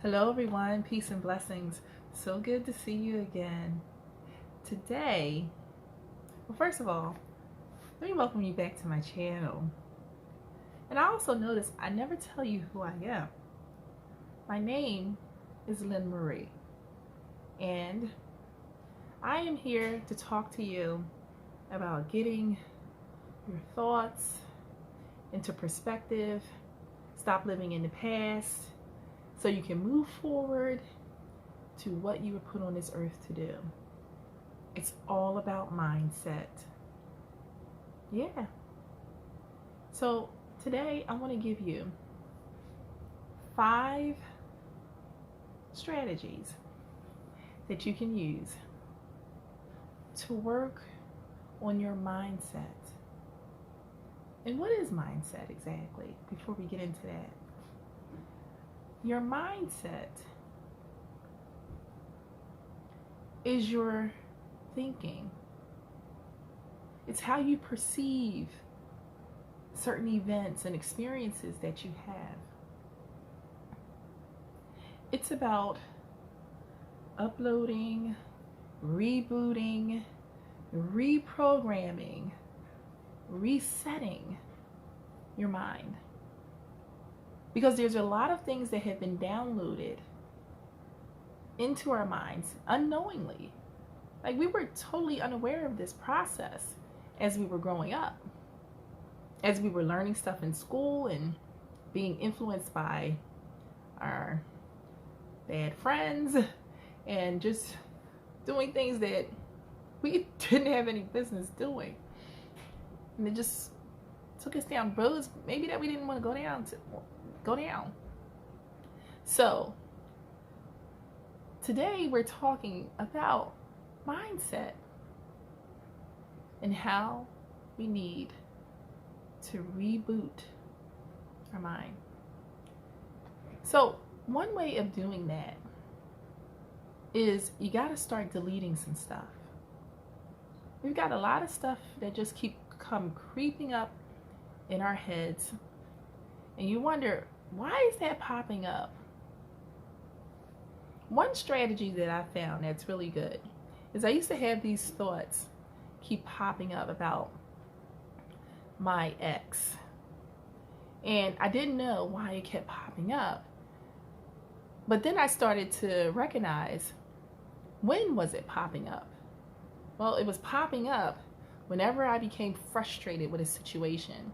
Hello, everyone. Peace and blessings. So good to see you again. Today, well, first of all, let me welcome you back to my channel. And I also noticed I never tell you who I am. My name is Lynn Marie, and I am here to talk to you about getting your thoughts into perspective, stop living in the past, so you can move forward to what you were put on this earth to do. It's all about mindset. Yeah. So today I want to give you 5 strategies that you can use to work on your mindset. And what is mindset exactly before we get into that? Your mindset is your thinking. It's how you perceive certain events and experiences that you have. It's about uploading, rebooting, reprogramming, resetting your mind. Because there's a lot of things that have been downloaded into our minds unknowingly. Like, we were totally unaware of this process as we were growing up, as we were learning stuff in school and being influenced by our bad friends and just doing things that we didn't have any business doing. And it just took us down roads maybe that we didn't want to go down. So today we're talking about mindset and how we need to reboot our mind. So one way of doing that is you got to start deleting some stuff. We've got a lot of stuff that just come creeping up in our heads, and you wonder, why is that popping up? One strategy that I found that's really good is I used to have these thoughts keep popping up about my ex, and I didn't know why it kept popping up. But then I started to recognize, when was it popping up? Well, it was popping up whenever I became frustrated with a situation,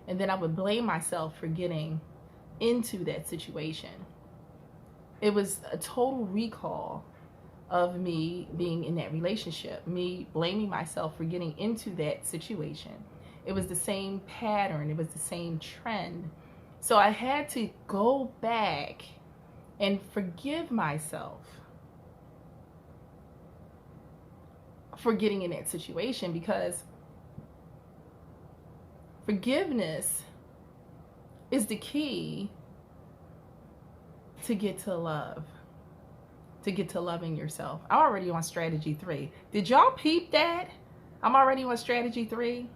and then I would blame myself for getting into that situation. It was a total recall of me being in that relationship, me blaming myself for getting into that situation. It was the same pattern, it was the same trend. So I had to go back and forgive myself for getting in that situation, because forgiveness is the key to get to love, to get to loving yourself. I'm already on strategy 3. Did y'all peep that? I'm already on strategy 3.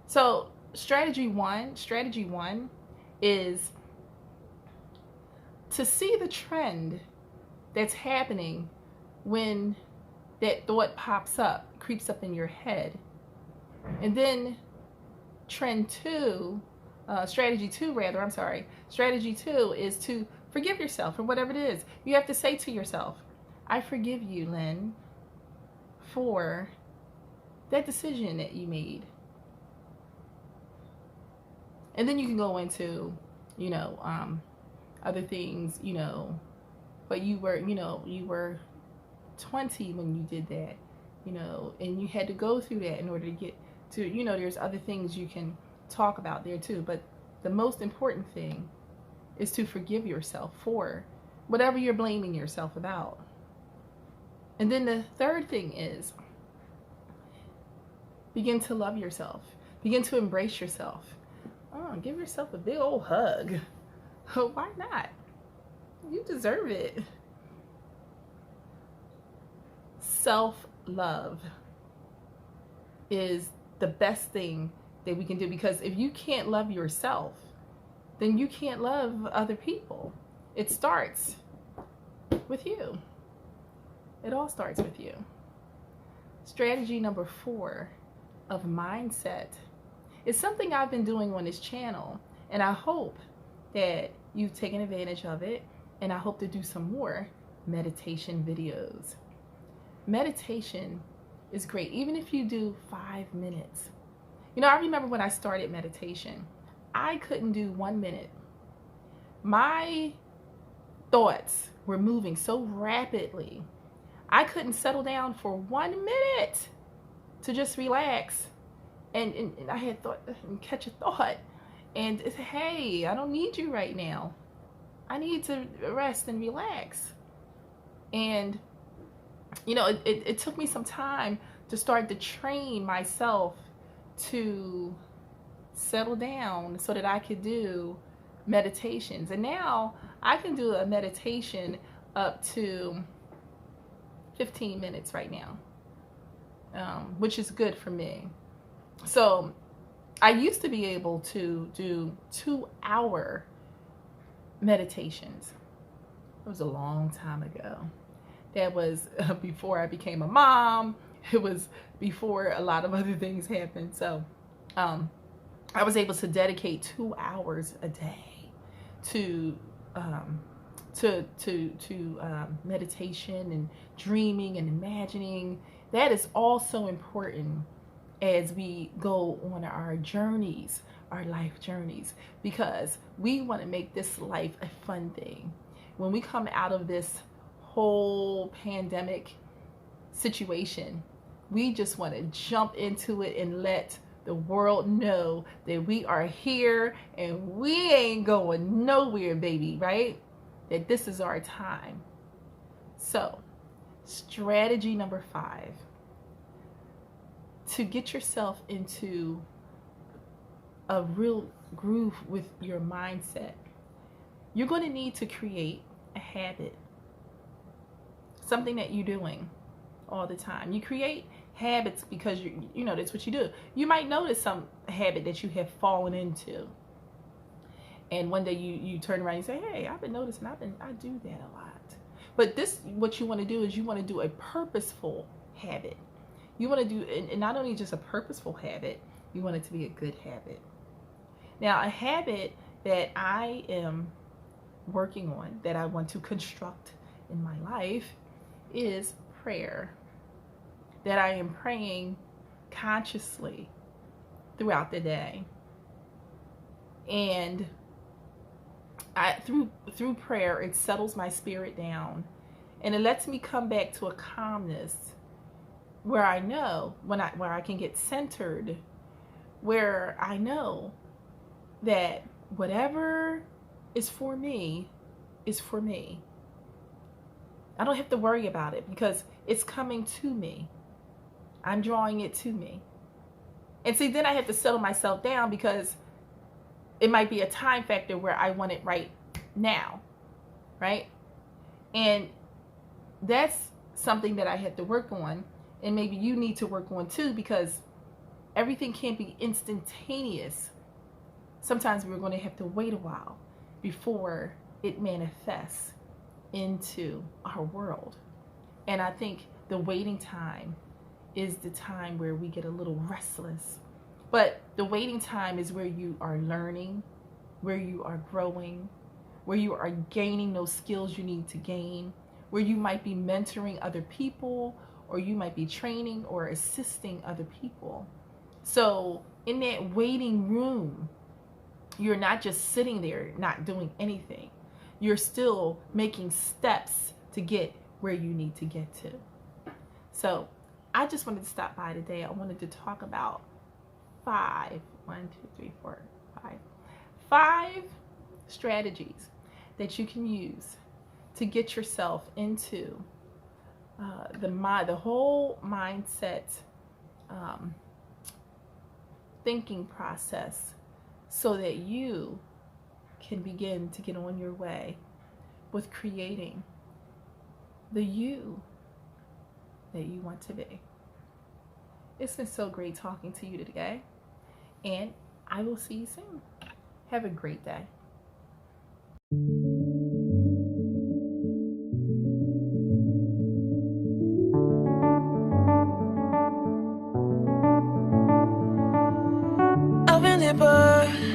So strategy one is to see the trend that's happening when that thought pops up, creeps up in your head. And then strategy two is to forgive yourself for whatever it is. You have to say to yourself, I forgive you, Lynn, for that decision that you made. And then you can go into, other things, but you were 20 when you did that, and you had to go through that in order to get to, there's other things you can talk about there too. But the most important thing is to forgive yourself for whatever you're blaming yourself about. And then the third thing is begin to love yourself. Begin to embrace yourself. Give yourself a big old hug. Why not? You deserve it. Self-love is the best thing that we can do, because if you can't love yourself, then you can't love other people. it starts with you. It all starts with you. Strategy number 4 of mindset is something I've been doing on this channel, and I hope that you've taken advantage of it, and I hope to do some more meditation videos. Meditation is great, even if you do 5 minutes. You know, I remember when I started meditation, I couldn't do 1 minute. My thoughts were moving so rapidly, I couldn't settle down for 1 minute to just relax. And I had thought, and catch a thought, and it's, hey, I don't need you right now. I need to rest and relax. And, you know, it took me some time to start to train myself to settle down so that I could do meditations. And now I can do a meditation up to 15 minutes right now, which is good for me. So I used to be able to do 2-hour meditations. It was a long time ago. That was before I became a mom. It was before a lot of other things happened. So I was able to dedicate 2 hours a day to meditation and dreaming and imagining. That is also important as we go on our journeys, our life journeys, because we want to make this life a fun thing. When we come out of this whole pandemic situation, we just want to jump into it and let the world know that we are here and we ain't going nowhere, baby, right? That this is our time. So, strategy number 5, to get yourself into a real groove with your mindset, you're going to need to create a habit, something that you're doing all the time. You create habits because you know that's what you do. You might notice some habit that you have fallen into, and one day you turn around and say, hey, I've been noticing I do that a lot. But this, what you want to do is you want to do a purposeful habit. You want to do, and not only just a purposeful habit, you want it to be a good habit. Now, a habit that I am working on, that I want to construct in my life, is prayer. That I am praying consciously throughout the day. And through prayer, it settles my spirit down, and it lets me come back to a calmness where I know where I can get centered, where I know that whatever is for me is for me. I don't have to worry about it because it's coming to me. I'm drawing it to me. And see, then I have to settle myself down because it might be a time factor where I want it right now, right? And that's something that I had to work on, and maybe you need to work on too, because everything can't be instantaneous. Sometimes we're going to have to wait a while before it manifests into our world. And I think the waiting time is the time where we get a little restless. But the waiting time is where you are learning, where you are growing, where you are gaining those skills you need to gain, where you might be mentoring other people, or you might be training or assisting other people. So in that waiting room, you're not just sitting there not doing anything. You're still making steps to get where you need to get to. So I just wanted to stop by today. I wanted to talk about 5 strategies that you can use to get yourself into the whole mindset thinking process, so that you can begin to get on your way with creating the you that you want to be. It's been so great talking to you today, and I will see you soon. Have a great day. paper.